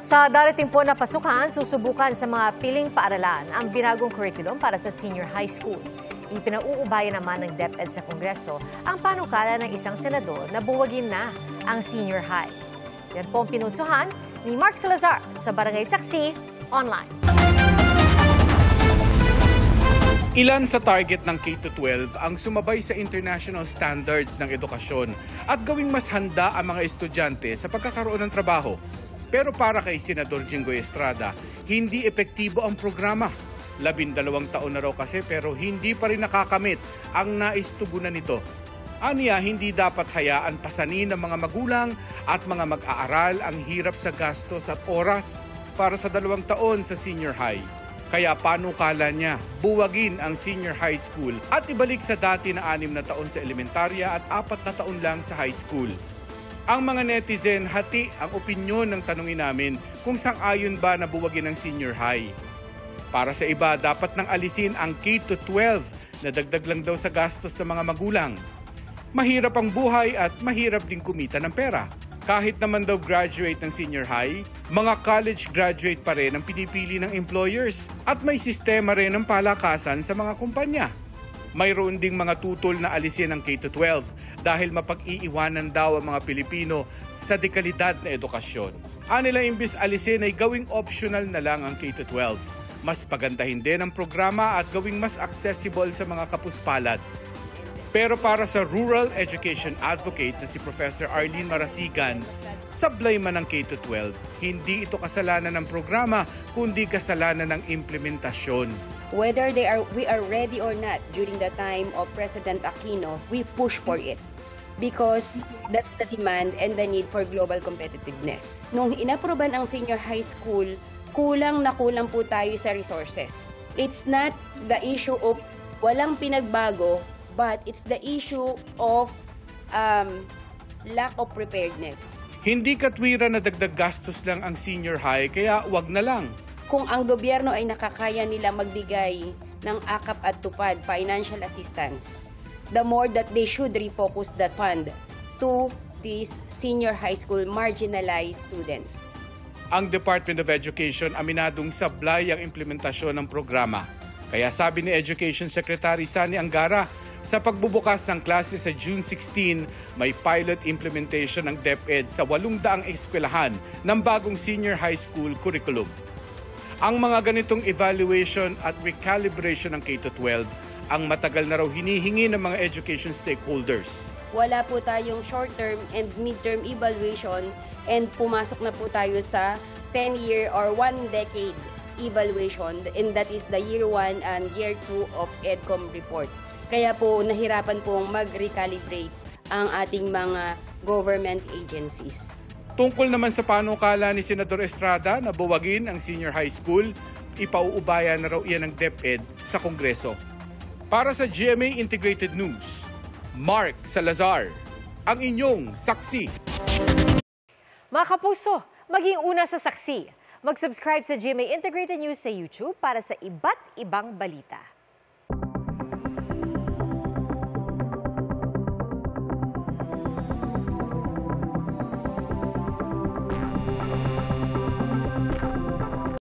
Sa darating po na pasukan, susubukan sa mga piling paaralan ang binagong curriculum para sa senior high school. Ipinauubaya naman ng DepEd sa Kongreso ang panukala ng isang senador na buwagin na ang senior high. Yan po ang pinusuhan ni Mark Salazar sa Barangay Saksi Online. Ilan sa target ng K-12 ang sumabay sa international standards ng edukasyon at gawing mas handa ang mga estudyante sa pagkakaroon ng trabaho. Pero para kay Senador Jinggoy Estrada, hindi epektibo ang programa. 12 taon na raw kasi pero hindi pa rin nakakamit ang nais tugunan nito. Aniya, hindi dapat hayaan pasanin ng mga magulang at mga mag-aaral ang hirap sa gastos at oras para sa 2 taon sa senior high. Kaya panukala niya, buwagin ang senior high school at ibalik sa dati na 6 na taon sa elementarya at 4 na taon lang sa high school. Ang mga netizen, hati ang opinyon ng tanungin namin kung sang-ayon ba na buwagin ang senior high. Para sa iba, dapat nang alisin ang K-12 na dagdag lang daw sa gastos ng mga magulang. Mahirap ang buhay at mahirap din kumita ng pera. Kahit naman daw graduate ng senior high, mga college graduate pa rin ang pinipili ng employers at may sistema rin ng palakasan sa mga kumpanya. Mayroon ding mga tutol na alisin ang K-12 dahil mapag-iiwanan daw ang mga Pilipino sa dekalidad na edukasyon. Anila imbis alisin ay gawing optional na lang ang K-12. Mas pagandahin din ang programa at gawing mas accessible sa mga kapuspalad. Pero para sa Rural Education Advocate na si Professor Arlene Marasigan, sablay man ang K-12, hindi ito kasalanan ng programa kundi kasalanan ng implementasyon. Whether we are ready or not during the time of President Aquino, we push for it because that's the demand and the need for global competitiveness. Nung inaproban ang senior high school, kulang na kulang po tayo sa resources. It's not the issue of walang pinagbago, but it's the issue of lack of preparedness. Hindi katwiran na dagdag gastos lang ang senior high, kaya wag na lang. Kung ang gobyerno ay nakakaya nila magbigay ng akap at tupad financial assistance, the more that they should refocus that fund to these senior high school marginalized students. Ang Department of Education aminadong sablay ang implementasyon ng programa. Kaya sabi ni Education Secretary Sani Angara, sa pagbubukas ng klase sa June 16, may pilot implementation ng DepEd sa 800 eskwelahan ng bagong senior high school curriculum. Ang mga ganitong evaluation at recalibration ng K-12 ang matagal na raw hinihingi ng mga education stakeholders. Wala po tayong short-term and mid-term evaluation and pumasok na po tayo sa 10-year or 1-decade evaluation, and that is the year 1 and year 2 of EDCOM report. Kaya po nahirapan pong mag-recalibrate ang ating mga government agencies. Tungkol naman sa panukala ni Senador Estrada na buwagin ang senior high school, ipauubaya na raw iyan ng DepEd sa Kongreso. Para sa GMA Integrated News, Mark Salazar, ang inyong saksi. Mga kapuso, maging una sa saksi. Mag-subscribe sa GMA Integrated News sa YouTube para sa iba't ibang balita.